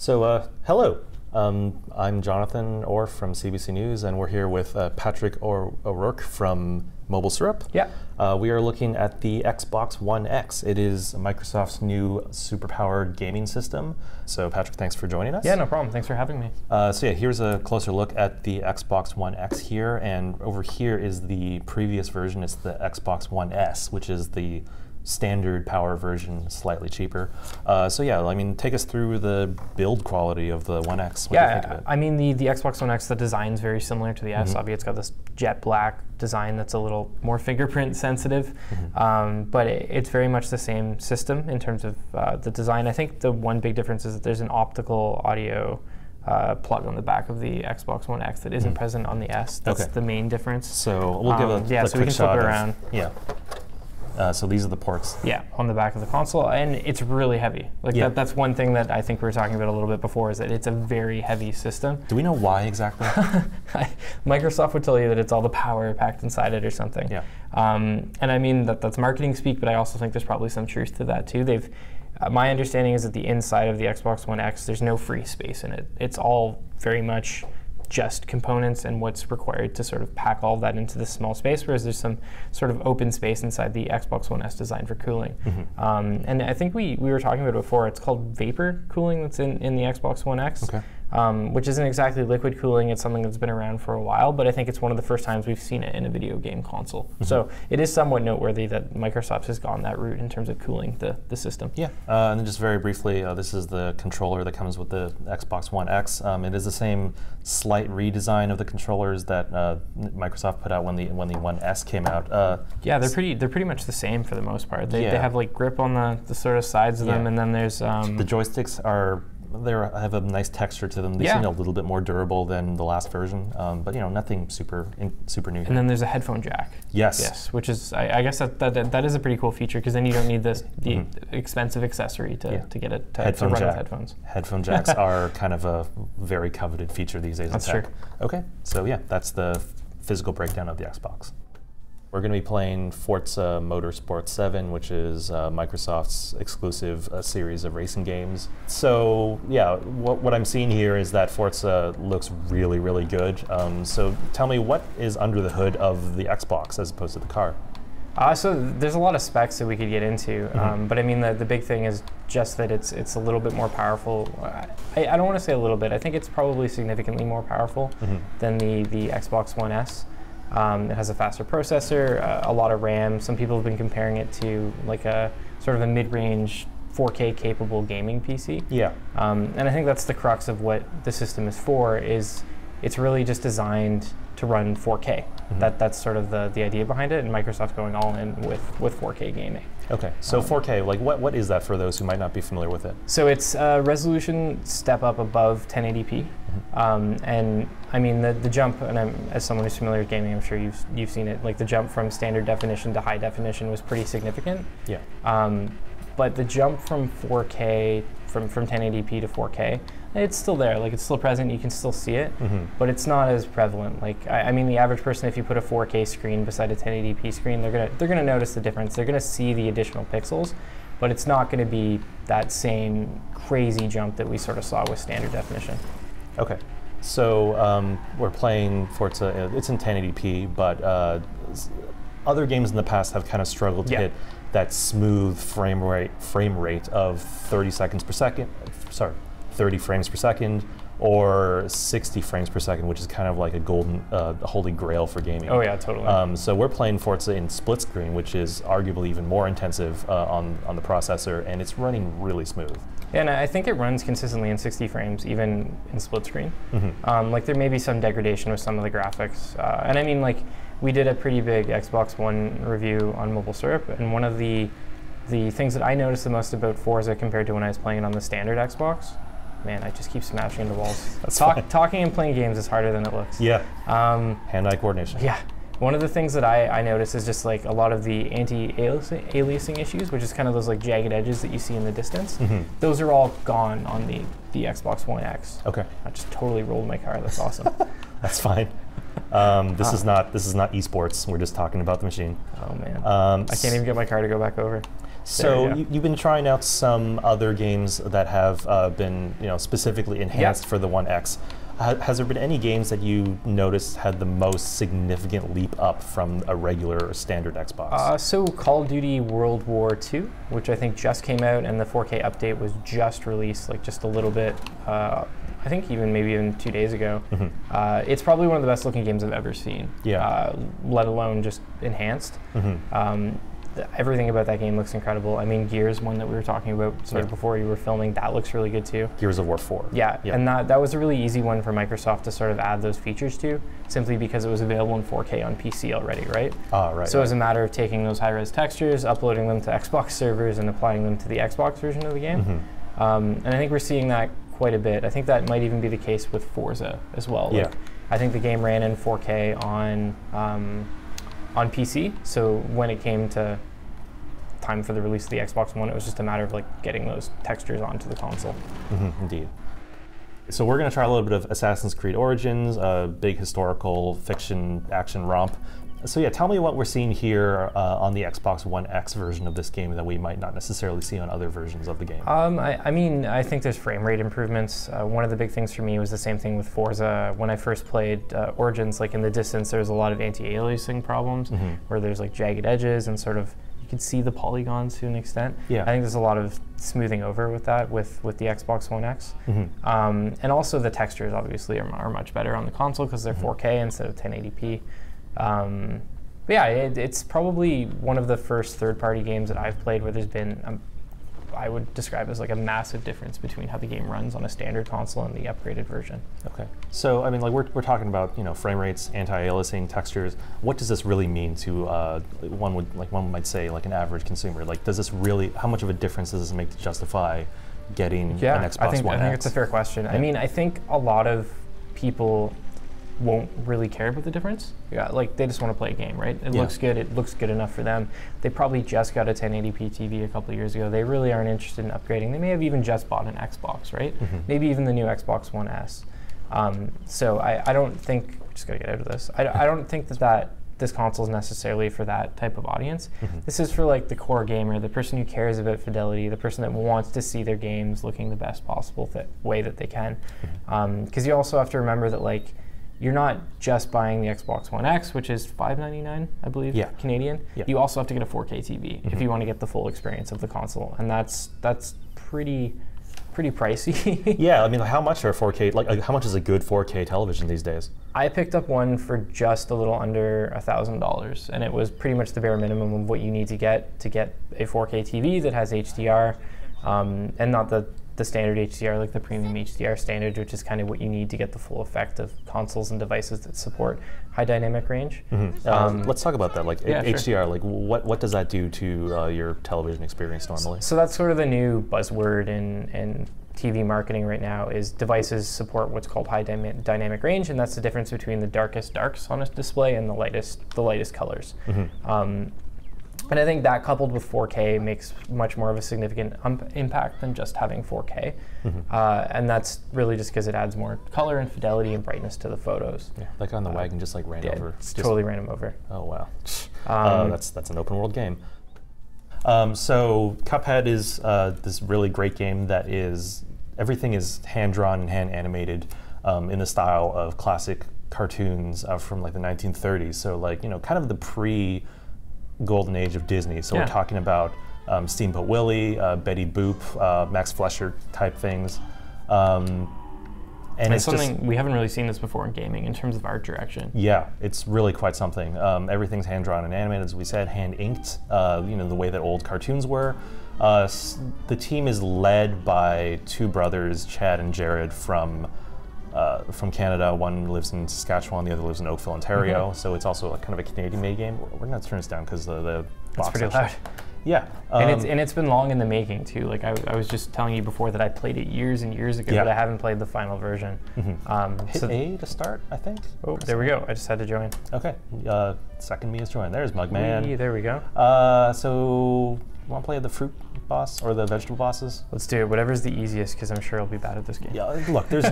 So, hello. I'm Jonathan Orr from CBC News, and we're here with Patrick O'Rourke from Mobile Syrup. Yeah. We are looking at the Xbox One X. It is Microsoft's new super-powered gaming system. So, Patrick, thanks for joining us. Yeah, no problem. Thanks for having me. Here's a closer look at the Xbox One X here, and over here is the previous version. It's the Xbox One S, which is the standard power version, slightly cheaper. Take us through the build quality of the One X. What do you think of it? I mean, the Xbox One X, the design's very similar to the S. Obviously, it's got this jet black design that's a little more fingerprint sensitive, but it's very much the same system in terms of the design. I think the one big difference is that there's an optical audio plug on the back of the Xbox One X that isn't present on the S. That's the main difference. So we'll give a so we can flip it around. So these are the ports. Yeah, on the back of the console, and it's really heavy. That's one thing that I think we were talking about a little bit before, is that it's a very heavy system. Do we know why exactly? Microsoft would tell you that it's all the power packed inside it or something. Yeah. And I mean, that's marketing speak, but I also think there's probably some truth to that too. My understanding is that the inside of the Xbox One X, there's no free space in it. It's all very much just components and what's required to sort of pack all of that into this small space, whereas there's some sort of open space inside the Xbox One S designed for cooling. And I think we were talking about it before. It's called vapor cooling that's in the Xbox One X, which isn't exactly liquid cooling. It's something that's been around for a while, but I think it's one of the first times we've seen it in a video game console. So it is somewhat noteworthy that Microsoft has gone that route in terms of cooling the system. Yeah, and then just very briefly, this is the controller that comes with the Xbox One X. It is the same slight redesign of the controllers that Microsoft put out when the One S came out. Yeah, they're pretty much the same for the most part. They have like grip on the sort of sides of them, and then there's the joysticks have a nice texture to them. They seem a little bit more durable than the last version, but nothing super new. And then there's a headphone jack. Yes, which is I guess that is a pretty cool feature, because then you don't need the expensive accessory to get it to run with headphones. Headphone jacks are kind of a very coveted feature these days. That's in tech. true. Okay, so yeah, that's the physical breakdown of the Xbox. We're going to be playing Forza Motorsport 7, which is Microsoft's exclusive series of racing games. So yeah, what I'm seeing here is that Forza looks really, really good. So tell me, what is under the hood of the Xbox as opposed to the car? So there's a lot of specs that we could get into, but I mean the big thing is just that it's a little bit more powerful. I don't want to say a little bit. I think it's probably significantly more powerful than the Xbox One S. It has a faster processor, a lot of RAM. Some people have been comparing it to like a sort of a mid-range 4K capable gaming PC. Yeah. And I think that's the crux of what the system is for. Is it's really just designed to run 4K. That's sort of the idea behind it, and Microsoft going all in with 4K gaming. Okay, so 4K, like what is that for those who might not be familiar with it? So it's a resolution step up above 1080p, and I mean the jump, and as someone who's familiar with gaming, I'm sure you've seen it. Like the jump from standard definition to high definition was pretty significant. Yeah. But the jump from 4K from 1080p to 4K, it's still there. Like it's still present. You can still see it, but it's not as prevalent. Like I mean, the average person, if you put a 4K screen beside a 1080p screen, they're gonna notice the difference. They're gonna see the additional pixels, but it's not gonna be that same crazy jump that we sort of saw with standard definition. Okay, so we're playing Forza. It's in 1080p, but other games in the past have kind of struggled to hit that smooth frame rate of 30 seconds per second. 30 frames per second, or 60 frames per second, which is kind of like a golden holy grail for gaming. Oh yeah, totally. So we're playing Forza in split screen, which is arguably even more intensive on the processor, and it's running really smooth. Yeah, and I think it runs consistently in 60 frames, even in split screen. Like there may be some degradation with some of the graphics, and I mean, like we did a pretty big Xbox One review on Mobile Syrup, and one of the things that I noticed the most about Forza compared to when I was playing it on the standard Xbox. Man, I just keep smashing into walls. Talking and playing games is harder than it looks. Yeah. Hand-eye coordination. Yeah. One of the things that I notice is just like a lot of the anti-aliasing issues, which is kind of those like jagged edges that you see in the distance. Those are all gone on the Xbox One X. Okay. I just totally rolled my car. That's awesome. That's fine. This is not esports. We're just talking about the machine. Oh man. I can't even get my car to go back over. So you've been trying out some other games that have been specifically enhanced for the One X. Has there been any games that you noticed had the most significant leap up from a regular or standard Xbox? So Call of Duty World War II, which I think just came out, and the 4K update was just released, like just a little bit, I think maybe even 2 days ago. It's probably one of the best looking games I've ever seen, let alone just enhanced. Everything about that game looks incredible. I mean, Gears, one that we were talking about sort of before you were filming, that looks really good too. Gears of War 4. Yeah, and that was a really easy one for Microsoft to sort of add those features to, simply because it was available in 4K on PC already, right? So it was a matter of taking those high-res textures, uploading them to Xbox servers, and applying them to the Xbox version of the game. And I think we're seeing that quite a bit. I think that might even be the case with Forza as well. Like, I think the game ran in 4K on PC, so when it came to time for the release of the Xbox One, it was just a matter of like getting those textures onto the console. Indeed. So we're going to try a little bit of Assassin's Creed Origins, a big historical fiction action romp. So yeah, tell me what we're seeing here on the Xbox One X version of this game that we might not necessarily see on other versions of the game. I mean, I think there's frame rate improvements. One of the big things for me was the same thing with Forza. When I first played Origins, like in the distance, there's a lot of anti-aliasing problems where there's like jagged edges and sort of you can see the polygons to an extent. I think there's a lot of smoothing over with that with the Xbox One X. And also the textures obviously are much better on the console because they're 4K instead of 1080p. But yeah, it's probably one of the first third-party games that I've played where there's been, I would describe as like a massive difference between how the game runs on a standard console and the upgraded version. Okay, so I mean, like we're talking about frame rates, anti-aliasing, textures. What does this really mean to one might say like an average consumer? Like, does this really? How much of a difference does this make to justify getting an Xbox One X? I think it's a fair question. I mean, I think a lot of people won't really care about the difference. Like they just want to play a game, right? It looks good. It looks good enough for them. They probably just got a 1080p TV a couple of years ago. They really aren't interested in upgrading. They may have even just bought an Xbox, right? Maybe even the new Xbox One S. So I don't think, just gotta get out of this. I don't think that this console is necessarily for that type of audience. This is for like the core gamer, the person who cares about fidelity, the person that wants to see their games looking the best possible way that they can. Because you also have to remember that like, you're not just buying the Xbox One X, which is $599, I believe, Canadian. You also have to get a 4K TV if you want to get the full experience of the console, and that's pretty pricey. Yeah, I mean, how much are 4K? Like, how much is a good 4K television these days? I picked up one for just a little under $1,000, and it was pretty much the bare minimum of what you need to get a 4K TV that has HDR, and not the standard HDR, like the premium HDR standard, which is kind of what you need to get the full effect of consoles and devices that support high dynamic range. Let's talk about that. Like HDR, sure. like what does that do to your television experience normally? So that's sort of the new buzzword in TV marketing right now is devices support what's called high dynamic range, and that's the difference between the darkest darks on a display and the lightest colors. And I think that coupled with 4K makes much more of a significant impact than just having 4K. And that's really just because it adds more color and fidelity and brightness to the photos. Yeah, like on the wagon just like ran over. Totally ran him over. Oh, wow. That's an open world game. So Cuphead is this really great game that is, everything is hand-drawn and hand-animated in the style of classic cartoons from like the 1930s. So like, kind of the golden age of Disney. So we're talking about Steamboat Willie, Betty Boop, Max Fleischer type things. And it's something we haven't really seen this before in gaming in terms of art direction. Yeah, it's really quite something. Everything's hand-drawn and animated, as we said, hand-inked, the way that old cartoons were. The team is led by two brothers, Chad and Jared, from Canada. One lives in Saskatchewan, the other lives in Oakville, Ontario. So it's also kind of a Canadian-made game. We're going to turn this down because the box. It's pretty loud. Yeah. And it's been long in the making too. Like I was just telling you before that I played it years and years ago, but I haven't played the final version. Hit A to start, I think. Oh, there we go. I just had to join. Okay. Second me is joined. There's Mugman. There we go. So Want to play the fruit boss or the vegetable bosses? Let's do it. Whatever's the easiest, because I'm sure I'll be bad at this game. Yeah, look, there's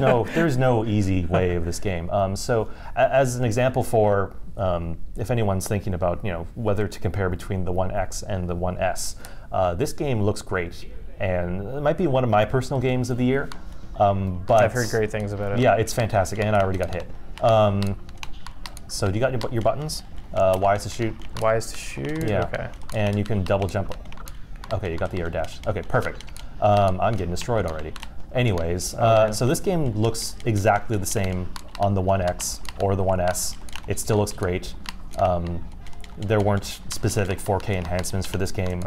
no easy way of this game. So as an example for if anyone's thinking about whether to compare between the 1X and the 1S, this game looks great, and it might be one of my personal games of the year. But I've heard great things about it. Yeah, it's fantastic, and I already got hit. So do you got your buttons? Y is to shoot. Y is to shoot. Yeah. Okay. And you can double jump. Okay, you got the air dash. Okay, perfect. I'm getting destroyed already. Anyways, so this game looks exactly the same on the 1X or the 1S. It still looks great. There weren't specific 4K enhancements for this game.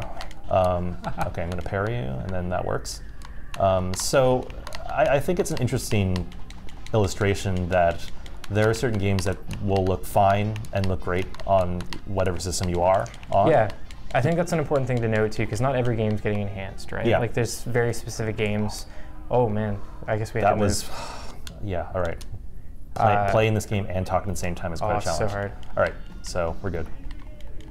Okay, I'm going to parry you, and then that works. So I think it's an interesting illustration that there are certain games that will look fine and look great on whatever system you are on. Yeah. I think that's an important thing to note too, because not every game's getting enhanced, right? Yeah. Like there's very specific games. Oh man, I guess we had to move. Yeah, all right. Playing this game and talking at the same time is quite a challenge. So hard. All right, so we're good.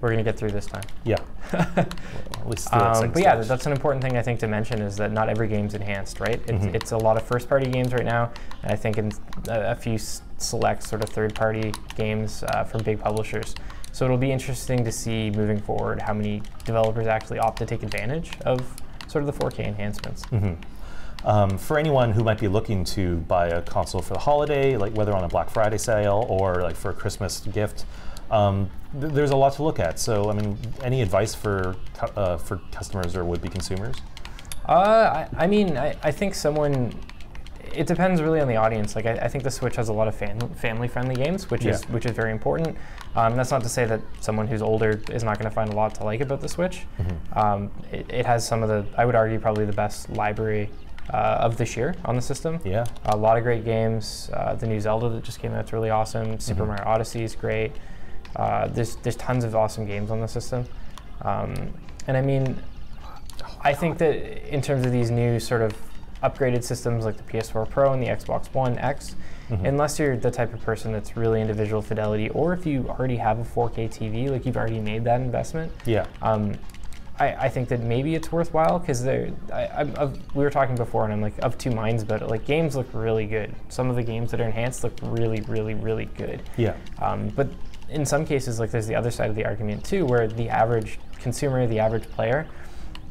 We're gonna get through this time. Yeah. Well, at least but yeah, that's an important thing I think to mention, is that not every game's enhanced, right? It's a lot of first-party games right now, and I think in a few select sort of third-party games from big publishers. So it'll be interesting to see moving forward how many developers actually opt to take advantage of sort of the 4K enhancements. For anyone who might be looking to buy a console for the holiday, like whether on a Black Friday sale or like for a Christmas gift, there's a lot to look at. So I mean, any advice for customers or would-be consumers? I mean, I think it depends really on the audience. Like I think the Switch has a lot of family-friendly games, which is very important. That's not to say that someone who's older is not going to find a lot to like about the Switch. It has some of the, I would argue, probably the best library of this year on the system. Yeah. A lot of great games. The new Zelda that just came out is really awesome. Super Mario Odyssey is great. There's tons of awesome games on the system. And I mean, I think that in terms of these new sort of upgraded systems like the PS4 Pro and the Xbox One X, unless you're the type of person that's really into visual fidelity, or if you already have a 4K TV, like you've already made that investment, I think that maybe it's worthwhile, because we were talking before and I'm like of two minds about it. Like games look really good. Some of the games that are enhanced look really, really, really good. Yeah. But in some cases, like there's the other side of the argument too, where the average consumer, the average player,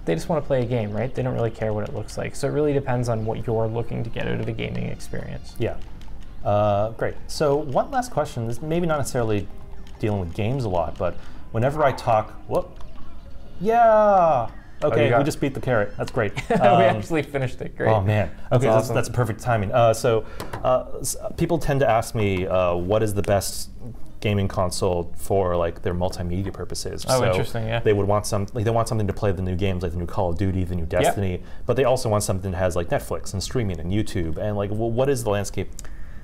they just want to play a game, right? They don't really care what it looks like. So it really depends on what you're looking to get out of a gaming experience. Yeah. Great. So one last question. This maybe not necessarily dealing with games a lot, but whenever I talk, yeah. Okay, we just beat the carrot. That's great. We actually finished it. Great. Oh man. Okay, awesome. that's perfect timing. So people tend to ask me what is the best gaming console for like their multimedia purposes. Oh, so interesting. Yeah. They would want they want something to play the new games, like the new Call of Duty, the new Destiny, but they also want something that has like Netflix and streaming and YouTube. And like, what is the landscape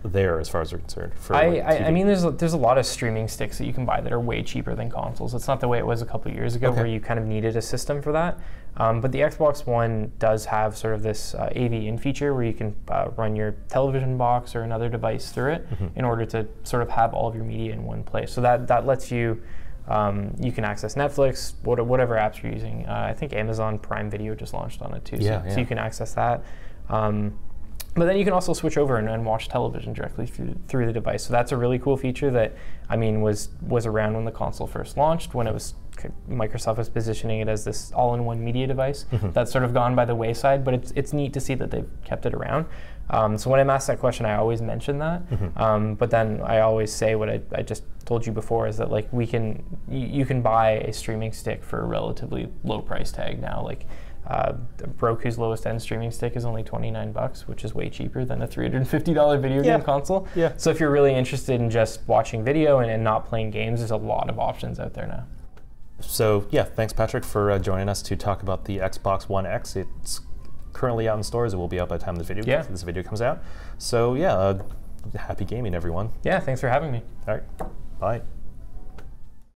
there as far as they're concerned? For I mean, there's a lot of streaming sticks that you can buy that are way cheaper than consoles. It's not the way it was a couple of years ago, where you kind of needed a system for that. But the Xbox One does have sort of this AV in feature where you can run your television box or another device through it in order to sort of have all of your media in one place. So that lets you, you can access Netflix, whatever apps you're using. I think Amazon Prime Video just launched on it too, so you can access that. But then you can also switch over and watch television directly through the device. So that's a really cool feature that, I mean, was around when the console first launched, when it was Microsoft was positioning it as this all-in-one media device. That's sort of gone by the wayside, but it's neat to see that they've kept it around. So when I'm asked that question, I always mention that. But then I always say what I just told you before, is that like you can buy a streaming stick for a relatively low price tag now. Like Roku's lowest end streaming stick is only $29, which is way cheaper than a $350 video game console. Yeah. So if you're really interested in just watching video and not playing games, there's a lot of options out there now. So yeah, thanks Patrick for joining us to talk about the Xbox One X. It's currently out in stores. It will be out by the time this video comes out. So yeah, happy gaming everyone. Yeah, thanks for having me. All right, bye.